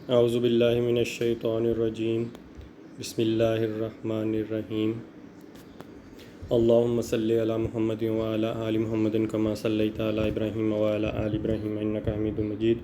औज़ुबिल्लाहिमिनश्शैतानिर्रजीम बिस्मिल्लाहिर्रहमानिर्रहीम। अल्लाहुम्मा सल्लि अला मुहम्मदिन व अला आलि मुहम्मदिन कमा सल्लैता अला इब्राहीम व अला आलि इब्राहीम इन्नका हमीदुम मजीद।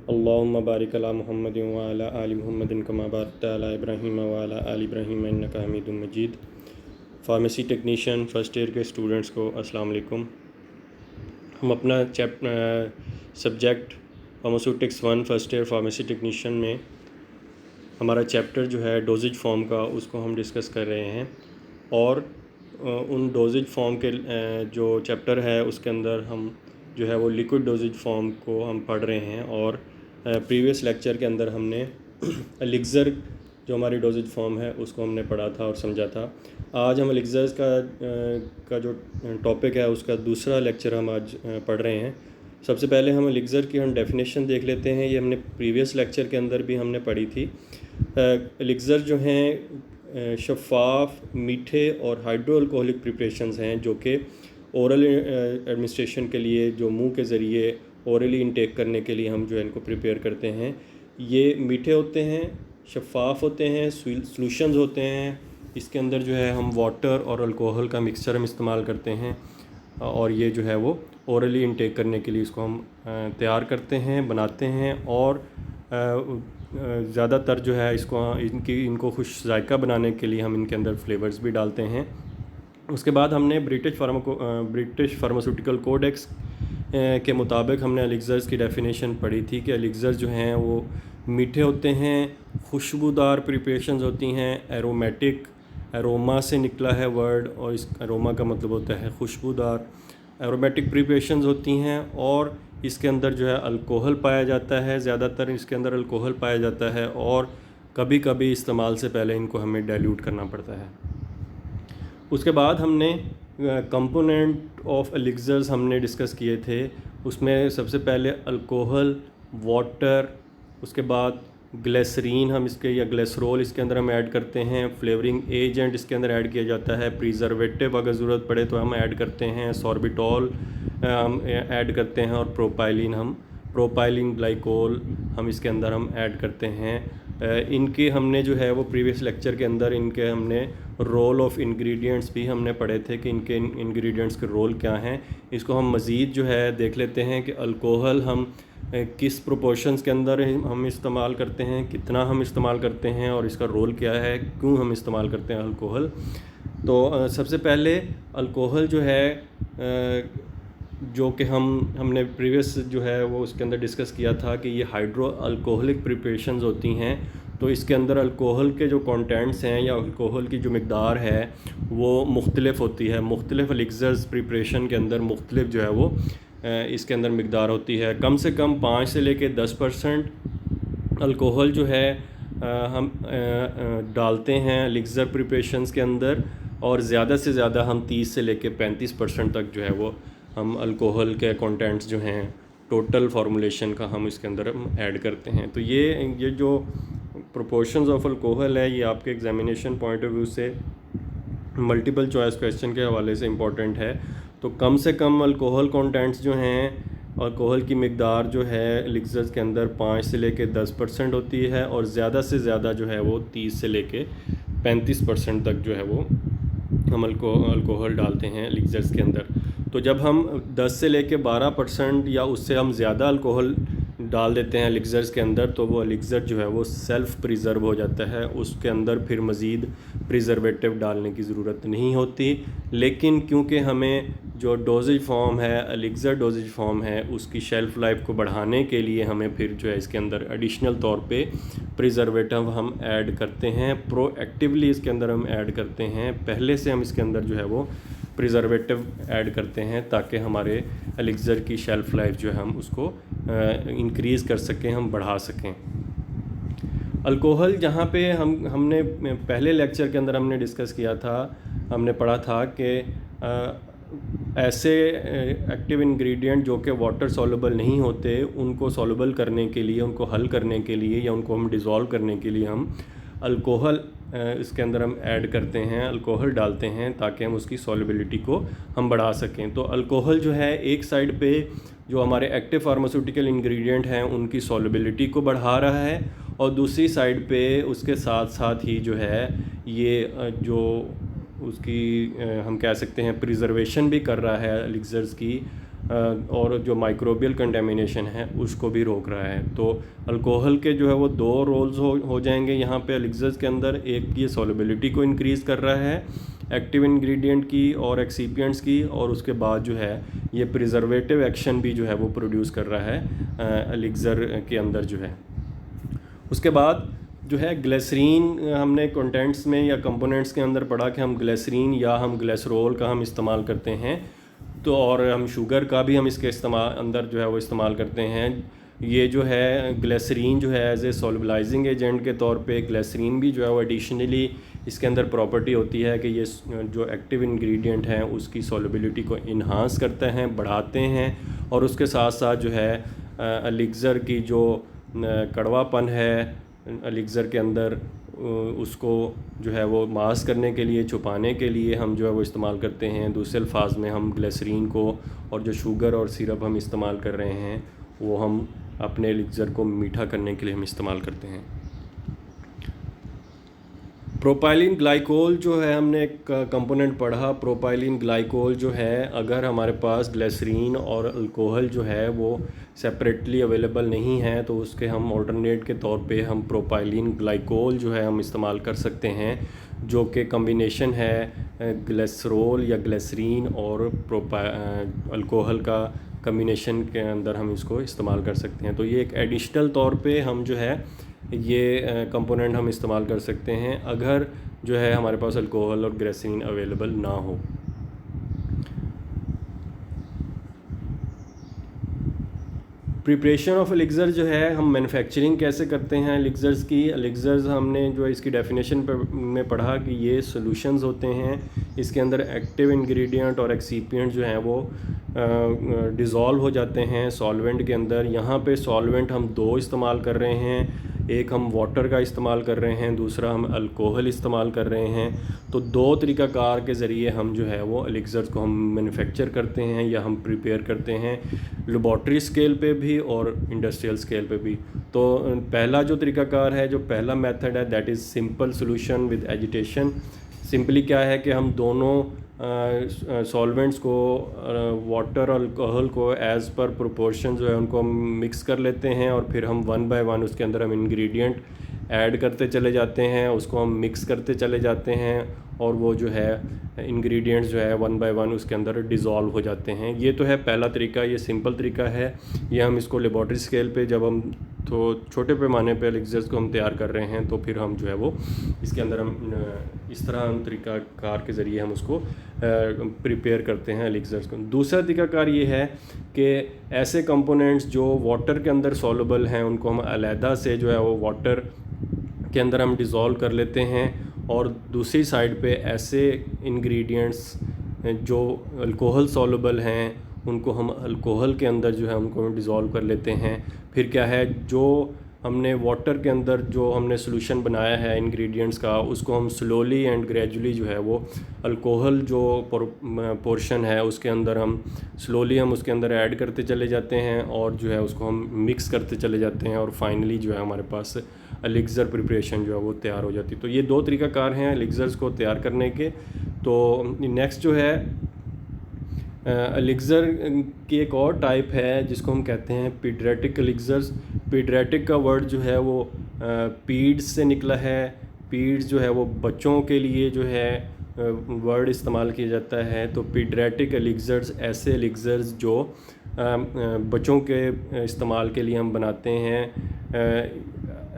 अल्लाहुम्मा बारिक अला मुहम्मदिन व अला आलि मुहम्मदिन कमा बारकता अला इब्राहीम व अला आलि इब्राहीम इन्नका हमीदुम मजीद। फार्मेसी टेक्नीशियन फ़र्स्ट ईयर के स्टूडेंट्स को अस्सलाम वालेकुम। हम अपना subject pharmaceutics 1 first year pharmacy technician में हमारा चैप्टर जो है डोजेज फॉर्म का, उसको हम डिस्कस कर रहे हैं। और उन डोजेज फॉर्म के जो चैप्टर है उसके अंदर हम जो है वो लिक्विड डोजेज फॉर्म को हम पढ़ रहे हैं। और प्रीवियस लेक्चर के अंदर हमने एलिक्ज़र जो हमारी डोजेज फॉर्म है उसको हमने पढ़ा था और समझा था। आज हम एलिक्ज़र्स का जो टॉपिक है उसका दूसरा लेक्चर हम आज पढ़ रहे हैं। सबसे पहले हम एलिक्ज़र की हम डेफिनेशन देख लेते हैं। ये हमने प्रीवियस लेक्चर के अंदर भी हमने पढ़ी थी। एलिक्ज़र जो हैं शफ़ाफ, मीठे और हाइड्रो अल्कोहलिक प्रिपरेशंस हैं जो कि ओरल एडमिनिस्ट्रेशन के लिए, जो मुंह के ज़रिए ओरली इंटेक करने के लिए हम जो है इनको प्रिपेयर करते हैं। ये मीठे होते हैं, शफ़ाफ होते हैं, सॉल्यूशंस होते हैं। इसके अंदर जो है हम वाटर और अल्कोहल का मिक्सचर हम इस्तेमाल करते हैं और ये जो है वो ओरली इंटेक करने के लिए इसको हम तैयार करते हैं, बनाते हैं। और ज़्यादातर जो है इनको खुश जायका बनाने के लिए हम इनके अंदर फ्लेवर्स भी डालते हैं। उसके बाद हमने ब्रिटिश फार्मास्यूटिकल कोडेक्स के मुताबिक हमने एलिक्ज़र्स की डेफिनेशन पढ़ी थी कि एलिक्ज़र जो हैं वो मीठे होते हैं, खुशबूदार प्रिपरेशंस होती हैं। एरोमेटिक, एरोमा से निकला है वर्ड और इस एरोमा का मतलब होता है खुशबूदार। एरोमेटिक प्रिपरेशंस होती हैं और इसके अंदर जो है अल्कोहल पाया जाता है। ज़्यादातर इसके अंदर अल्कोहल पाया जाता है और कभी कभी इस्तेमाल से पहले इनको हमें डाइल्यूट करना पड़ता है। उसके बाद हमने कंपोनेंट ऑफ एलिक्ज़र्स हमने डिस्कस किए थे। उसमें सबसे पहले अल्कोहल, वाटर, उसके बाद ग्लिसरीन हम इसके या ग्लिसरॉल इसके अंदर हम ऐड करते हैं। फ्लेवरिंग एजेंट इसके अंदर ऐड किया जाता है। प्रिजर्वेटिव अगर ज़रूरत पड़े तो हम ऐड करते हैं। सॉर्बिटॉल हम ऐड करते हैं और प्रोपाइलिन ग्लाइकोल हम इसके अंदर हम ऐड करते हैं। इनके हमने जो है वो प्रीवियस लेक्चर के अंदर इनके हमने रोल ऑफ इंग्रेडिएंट्स भी हमने पढ़े थे कि इनके इंग्रेडिएंट्स के रोल क्या हैं। इसको हम मज़ीद जो है देख लेते हैं कि अल्कोहल हम किस प्रोपोर्शंस के अंदर हम इस्तेमाल करते हैं, कितना हम इस्तेमाल करते हैं और इसका रोल क्या है, क्यों हम इस्तेमाल करते हैं अल्कोहल। तो सबसे पहले अल्कोहल जो है जो कि हमने प्रीवियस जो है वो उसके अंदर डिस्कस किया था कि ये हाइड्रो अल्कोहलिक प्रिपरेशंस होती हैं। तो इसके अंदर अल्कोहल के जो कंटेंट्स हैं या अल्कोहल की जो मिक़दार है वो मुख्तलिफ़ होती है। मुख्तलिफ़ एलिक्ज़र्स प्रिपरेशन के अंदर मुख्तलिफ़ जो है वो इसके अंदर मिक़दार होती है। कम से कम 5 से लेके 10% अल्कोहल जो है हम डालते हैं एलिक्ज़र प्रिपरेशंस के अंदर और ज़्यादा से ज़्यादा हम 30 से लेके 35% तक जो है वो हम अल्कोहल के कंटेंट्स जो हैं टोटल फार्मूलेशन का हम इसके अंदर हम ऐड करते हैं। तो ये जो प्रोपोर्शंस ऑफ अल्कोहल है ये आपके एग्जामिनेशन पॉइंट ऑफ व्यू से मल्टीपल चॉइस क्वेश्चन के हवाले से इम्पॉर्टेंट है। तो कम से कम अल्कोहल कंटेंट्स जो हैं, अल्कोहल की मिक़दार जो है एलिक्ज़र्स के अंदर 5 से लेके 10% होती है और ज़्यादा से ज़्यादा जो है वो 30 से लेके 35% तक जो है वो हम अल्कोहल डालते हैं एलिक्ज़र्स के अंदर। तो जब हम 10 से लेके 12% या उससे हम ज़्यादा अल्कोहल डाल देते हैं एलिक्ज़र्स के अंदर तो वो एलिक्ज़र जो है वो सेल्फ़ प्रिज़र्व हो जाता है। उसके अंदर फिर मज़ीद प्रिजर्वेटिव डालने की ज़रूरत नहीं होती। लेकिन क्योंकि हमें जो डोजेज फॉर्म है, एलिक्ज़र डोजेज फॉर्म है, उसकी शेल्फ़ लाइफ को बढ़ाने के लिए हमें फिर जो है इसके अंदर एडिशनल तौर पे प्रिजर्वेटिव हम ऐड करते हैं। प्रोएक्टिवली इसके अंदर हम ऐड करते हैं, पहले से हम इसके अंदर जो है वो प्रिजर्वेटिव ऐड करते हैं ताकि हमारे एलिक्ज़र की शेल्फ़ लाइफ जो है हम उसको इंक्रीज़ कर सकें, हम बढ़ा सकें। अल्कोहल जहाँ पे हमने पहले लेक्चर के अंदर हमने डिस्कस किया था, हमने पढ़ा था कि ऐसे एक्टिव इंग्रेडिएंट जो कि वाटर सॉल्युबल नहीं होते उनको सॉल्युबल करने के लिए, उनको हल करने के लिए या उनको हम डिज़ोल्व करने के लिए हम अल्कोहल इसके अंदर हम ऐड करते हैं, अल्कोहल डालते हैं ताकि हम उसकी सॉल्युबिलिटी को हम बढ़ा सकें। तो अल्कोहल जो है एक साइड पे जो हमारे एक्टिव फार्मास्यूटिकल इंग्रेडिएंट हैं उनकी सॉल्युबिलिटी को बढ़ा रहा है, और दूसरी साइड पे उसके साथ साथ ही जो है ये जो उसकी हम कह सकते हैं प्रिजर्वेशन भी कर रहा है एलिक्सर्स की, और जो माइक्रोबियल कंटेमिनेशन है उसको भी रोक रहा है। तो अल्कोहल के जो है वो दो रोल्स हो जाएंगे यहाँ पे एलिक्सर्स के अंदर। एक ये सॉल्युबिलिटी को इंक्रीज़ कर रहा है एक्टिव इंग्रेडिएंट की और एक्सीपिएंट्स की, और उसके बाद जो है ये प्रिजर्वेटिव एक्शन भी जो है वो प्रोड्यूस कर रहा है एलिक्सर के अंदर जो है। उसके बाद जो है ग्लिसरीन, हमने कंटेंट्स में या कंपोनेंट्स के अंदर पढ़ा कि हम ग्लिसरीन या हम ग्लिसरॉल का हम इस्तेमाल करते हैं, तो और हम शुगर का भी हम इसके इस्तेमाल अंदर जो है वो इस्तेमाल करते हैं। ये जो है ग्लिसरीन जो है एज ए सॉल्युबलाइजिंग एजेंट के तौर पे ग्लिसरीन भी जो है वो एडिशनली इसके अंदर प्रॉपर्टी होती है कि ये जो एक्टिव इंग्रेडिएंट हैं उसकी सॉल्युबिलिटी को इन्हांस करते हैं, बढ़ाते हैं, और उसके साथ साथ जो है एलिक्सर की जो कड़वापन है एलिक्सर के अंदर उसको जो है वो मास्क करने के लिए, छुपाने के लिए हम जो है वो इस्तेमाल करते हैं। दूसरे अल्फाज में हम ग्लिसरीन को और जो शुगर और सिरप हम इस्तेमाल कर रहे हैं वो हम अपने एलिक्सर को मीठा करने के लिए हम इस्तेमाल करते हैं। प्रोपाइलिन ग्लाइकोल जो है, हमने एक कंपोनेंट पढ़ा प्रोपाइलिन ग्लाइकोल जो है, अगर हमारे पास ग्लिसरीन और अल्कोहल जो है वो सेपरेटली अवेलेबल नहीं है तो उसके हम ऑल्टरनेट के तौर पे हम प्रोपाइलिन ग्लाइकोल जो है हम इस्तेमाल कर सकते हैं, जो कि कम्बिनेशन है ग्लिसरॉल या ग्लिसरीन और अल्कोहल का कम्बिनेशन के अंदर हम इसको इस्तेमाल कर सकते हैं। तो ये एक एडिशनल तौर पे हम जो है ये कंपोनेंट हम इस्तेमाल कर सकते हैं अगर जो है हमारे पास अल्कोहल और ग्लिसरीन अवेलेबल ना हो। प्रिपरेशन ऑफ एलिक्सर जो है, हम मैन्युफैक्चरिंग कैसे करते हैं एलिक्सर्स की। एलिक्सर्स हमने जो इसकी डेफिनेशन में पढ़ा कि ये सॉल्यूशंस होते हैं, इसके अंदर एक्टिव इंग्रेडिएंट और एक्सीपिएंट जो हैं वो डिज़ोल्व हो जाते हैं सॉल्वेंट के अंदर। यहाँ पे सॉल्वेंट हम दो इस्तेमाल कर रहे हैं, एक हम वाटर का इस्तेमाल कर रहे हैं, दूसरा हम अल्कोहल इस्तेमाल कर रहे हैं। तो दो तरीक़ाकार के ज़रिए हम जो है वो एलिक्सर्स को हम मैन्युफैक्चर करते हैं या हम प्रिपेयर करते हैं, लेबॉर्ट्री स्केल पे भी और इंडस्ट्रियल स्केल पे भी। तो पहला जो तरीक़ाकार है, जो पहला मेथड है, that is simple solution with agitation. Simply क्या है कि हम दोनों सॉल्वेंट्स को वाटर और अल्कोहल को एज़ पर प्रोपोर्शन जो है उनको हम मिक्स कर लेते हैं, और फिर हम वन बाय वन उसके अंदर हम इंग्रेडिएंट ऐड करते चले जाते हैं, उसको हम मिक्स करते चले जाते हैं, और वो जो है इंग्रेडिएंट्स जो है वन बाय वन उसके अंदर डिज़ोल्व हो जाते हैं। ये तो है पहला तरीका, ये सिंपल तरीका है। ये हम इसको लेबॉर्ट्री स्केल पे जब हम तो छोटे पैमाने पे एलिक्सर्स को हम तैयार कर रहे हैं तो फिर हम जो है वो इसके अंदर हम इस तरह हम तरीक़ाकार के ज़रिए हम उसको प्रिपेयर करते हैं एलिक्सर्स को। दूसरा तरीक़ाकार ये है कि ऐसे कंपोनेंट्स जो वाटर के अंदर सॉल्युबल हैं उनको हम अलहदा से जो है वो वाटर के अंदर हम डिज़ोल्व कर लेते हैं, और दूसरी साइड पे ऐसे इंग्रेडिएंट्स जो अल्कोहल सॉल्युबल हैं उनको हम अल्कोहल के अंदर जो है उनको डिज़ोल्व कर लेते हैं। फिर क्या है, जो हमने वाटर के अंदर जो हमने सॉल्यूशन बनाया है इंग्रेडिएंट्स का, उसको हम स्लोली एंड ग्रेजुअली जो है वो अल्कोहल जो पोर्शन है उसके अंदर हम स्लोली हम उसके अंदर ऐड करते चले जाते हैं, और जो है उसको हम मिक्स करते चले जाते हैं, और फाइनली जो है हमारे पास एलिक्सर प्रिपरेशन जो है वो तैयार हो जाती है। तो ये दो तरीक़ाकार हैं एलिक्सर्स को तैयार करने के। तो नेक्स्ट जो है एलिक्सर की एक और टाइप है जिसको हम कहते हैं पीडियाट्रिक एलिक्सर्स। पीडियाट्रिक का वर्ड जो है वो पीड्स से निकला है। पीड्स जो है वो बच्चों के लिए जो है वर्ड इस्तेमाल किया जाता है। तो पीडियाट्रिक एलिक्सर्स ऐसे एलिक्सर्स जो बच्चों के इस्तेमाल के लिए हम बनाते हैं।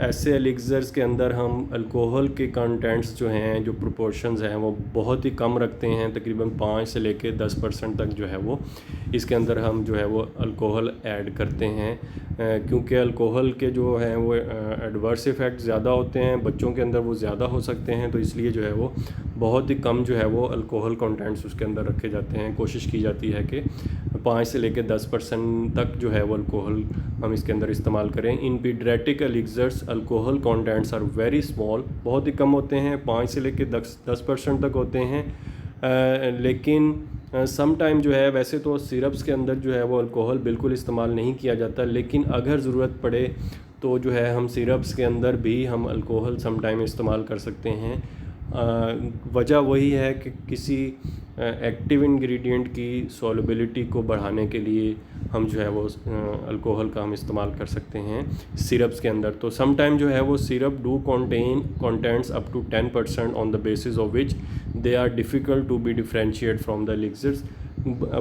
ऐसे एलिक्सर्स के अंदर हम अल्कोहल के कंटेंट्स जो हैं, जो प्रोपोर्शंस हैं, वो बहुत ही कम रखते हैं, तकरीबन 5 से लेके 10% तक जो है वो इसके अंदर हम जो है वो अल्कोहल ऐड करते हैं, क्योंकि अल्कोहल के जो हैं वो एडवर्स इफ़ेक्ट ज़्यादा होते हैं, बच्चों के अंदर वो ज़्यादा हो सकते हैं। तो इसलिए जो है वो बहुत ही कम जो है वो अल्कोहल कंटेंट्स उसके अंदर रखे जाते हैं। कोशिश की जाती है कि 5 से लेके 10% तक जो है वो अल्कोहल हम इसके अंदर इस्तेमाल करें। In paediatric elixirs alcohol contents are very small, बहुत ही कम होते हैं, 5 से लेके 10% तक होते हैं। लेकिन सम टाइम जो है, वैसे तो सिरप्स के अंदर जो है वो अल्कोहल बिल्कुल इस्तेमाल नहीं किया जाता, लेकिन अगर ज़रूरत पड़े तो जो है हम सिरप्स के अंदर भी हम अल्कोहल सम टाइम इस्तेमाल कर सकते हैं। वजह वही है कि किसी एक्टिव इंग्रेडिएंट की सॉल्युबिलिटी को बढ़ाने के लिए हम जो है वो अल्कोहल का हम इस्तेमाल कर सकते हैं सिरप्स के अंदर। तो सम टाइम जो है वो syrup do contents up to 10% on the basis of which they are difficult to be differentiate from the elixirs.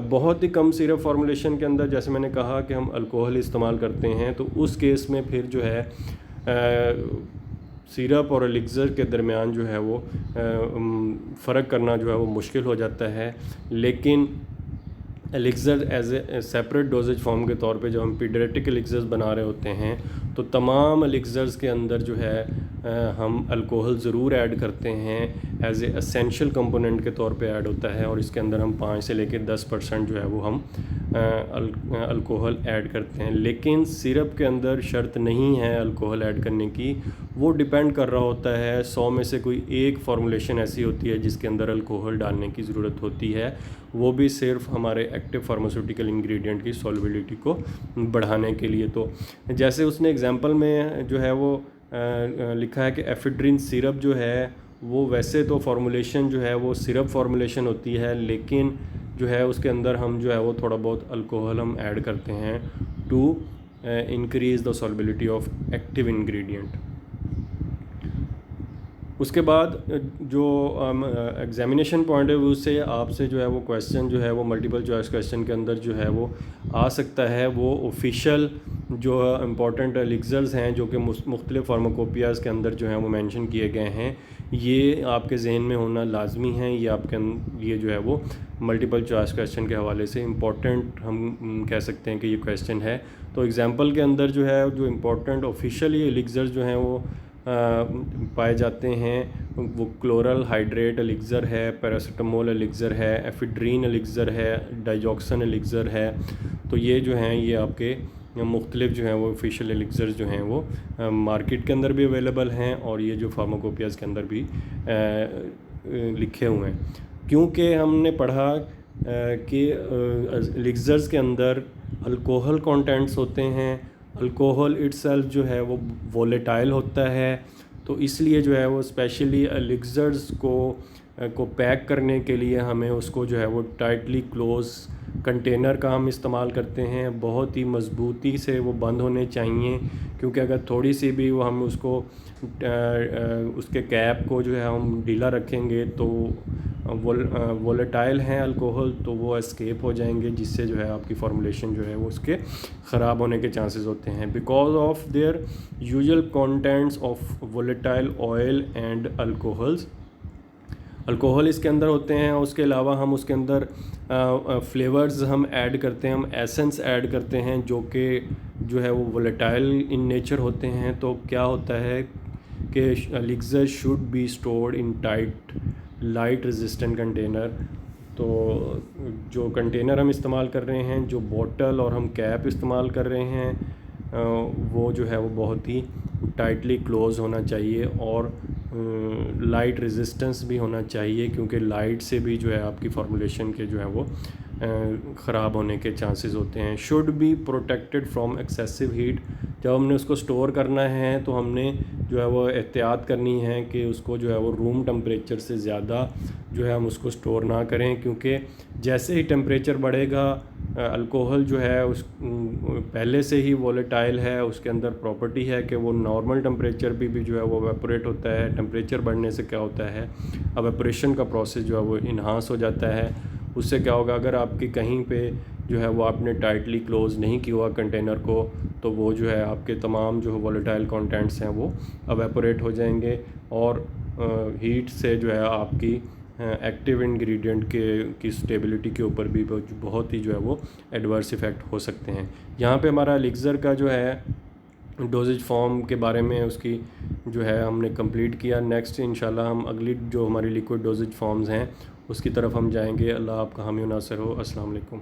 बहुत ही कम सिरप फार्मूलेशन के अंदर जैसे मैंने कहा कि हम अल्कोहल इस्तेमाल करते हैं, तो उस केस में फिर जो है सिरप और एलिक्सर के दरमियान जो है वो फ़र्क करना जो है वो मुश्किल हो जाता है। लेकिन elixir as a separate dosage form के तौर पे जब हम पीडियाट्रिक एलिक्सर्स बना रहे होते हैं तो तमाम एलिक्सर्स के अंदर जो है हम अल्कोहल ज़रूर ऐड करते हैं, एज ए एसेंशियल कंपोनेंट के तौर पे ऐड होता है, और इसके अंदर हम 5 से लेकर 10% जो है वो हम अल्कोहल ऐड करते हैं। लेकिन सिरप के अंदर शर्त नहीं है अल्कोहल ऐड करने की, वो डिपेंड कर रहा होता है 100 में से कोई एक फार्मूलेशन ऐसी होती है जिसके अंदर अल्कोहल डालने की ज़रूरत होती है, वो भी सिर्फ हमारे एक्टिव फार्मास्यूटिकल इंग्रेडिएंट की सॉल्युबिलिटी को बढ़ाने के लिए। तो जैसे उसने एग्जांपल में जो है वो लिखा है कि एफेड्रिन सिरप जो है वो वैसे तो फार्मूलेशन जो है वो सिरप फार्मूलेशन होती है, लेकिन जो है उसके अंदर हम जो है वो थोड़ा बहुत अल्कोहल हम ऐड करते हैं to increase the solubility of active ingredient. उसके बाद जो एग्जामिनेशन पॉइंट है उससे आपसे जो है वो क्वेश्चन जो है वो मल्टीपल चॉइस क्वेश्चन के अंदर जो है वो आ सकता है, वो ऑफिशियल जो इम्पॉर्टेंट एलिक्सर्स हैं जो कि मुख्तलिफ फार्माकोपियाज़ के अंदर जो है वो मेंशन किए गए हैं, ये आपके जहन में होना लाजमी है। ये आपके लिए जो है वो मल्टीपल चॉइस क्वेश्चन के हवाले से इम्पॉर्टेंट हम कह सकते हैं कि ये क्वेश्चन है। तो एग्जाम्पल के अंदर जो है जो इम्पॉर्टेंट ऑफिशियल ये एलिक्सर्स जो हैं वो पाए जाते हैं, वो क्लोरल हाइड्रेट एलिक्सर है, पैरासीटामोल एलिक्सर है, एफेड्रीन एलिक्सर है, डाइजॉक्सन एलिक्सर है। तो ये जो हैं ये आपके मुख्तलिफ जो हैं वो ऑफिशियल एलिक्सर्स जो हैं वो मार्केट के अंदर भी अवेलेबल हैं, और ये जो फार्माकोपियाज़ के अंदर भी लिखे हुए हैं। क्योंकि हमने पढ़ा कि एलिक्सर्स के अंदर अल्कोहल कंटेंट्स होते हैं, अल्कोहल इटसेल्फ जो है वो वोलेटाइल होता है, तो इसलिए जो है वो स्पेशली एलिक्सर्स को पैक करने के लिए हमें उसको जो है वो टाइटली क्लोज कंटेनर का हम इस्तेमाल करते हैं। बहुत ही मज़बूती से वो बंद होने चाहिए, क्योंकि अगर थोड़ी सी भी वो हम उसको उसके कैप को जो है हम ढीला रखेंगे तो वोलेटाइल हैं अल्कोहल, तो वो एस्केप हो जाएंगे, जिससे जो है आपकी फार्मूलेशन जो है वो उसके ख़राब होने के चांसेस होते हैं, because of their usual contents of volatile oil and alcohols. Alcohol इसके अंदर होते हैं, उसके अलावा हम उसके अंदर फ्लेवर्स हम ऐड करते हैं, हम एसेंस ऐड करते हैं जो कि जो है वो वोलेटाइल इन नेचर होते हैं। तो क्या होता है कि elixir should be stored in tight light resistant container. तो जो कंटेनर हम इस्तेमाल कर रहे हैं, जो बोतल और हम कैप इस्तेमाल कर रहे हैं, वो जो है वो बहुत ही टाइटली क्लोज होना चाहिए, और लाइट रेजिस्टेंस भी होना चाहिए, क्योंकि लाइट से भी जो है आपकी फार्मूलेशन के जो है वो ख़राब होने के चांसेस होते हैं। Should be protected from excessive heat. जब हमने उसको स्टोर करना है तो हमने जो है वो एहतियात करनी है कि उसको जो है वो रूम टेम्परेचर से ज़्यादा जो है हम उसको स्टोर ना करें, क्योंकि जैसे ही टेम्परेचर बढ़ेगा अल्कोहल जो है उस पहले से ही वोलेटाइल है, उसके अंदर प्रॉपर्टी है कि वो नॉर्मल टेम्परेचर भी जो है वो एवेपोरेट होता है। टेम्परेचर बढ़ने से क्या होता है, एवेपोरेशन का प्रोसेस जो है वो इन्हांस हो जाता है। उससे क्या होगा, अगर आपकी कहीं पे जो है वो आपने टाइटली क्लोज नहीं किया हुआ कंटेनर को, तो वो जो है आपके तमाम जो वोलेटाइल कंटेंट्स हैं वो एवेपोरेट हो जाएंगे, और हीट से जो है आपकी एक्टिव इंग्रेडिएंट की स्टेबिलिटी के ऊपर भी बहुत ही जो है वो एडवर्स इफ़ेक्ट हो सकते हैं। यहाँ पे हमारा एलिक्सर का जो है डोजेज फॉर्म के बारे में उसकी जो है हमने कंप्लीट किया। नेक्स्ट इंशाल्लाह हम अगली जो हमारी लिक्विड डोजेज फॉर्म्स हैं उसकी तरफ हम जाएंगे। अल्लाह आपका हामी नासिर हो। अस्सलाम वालेकुम।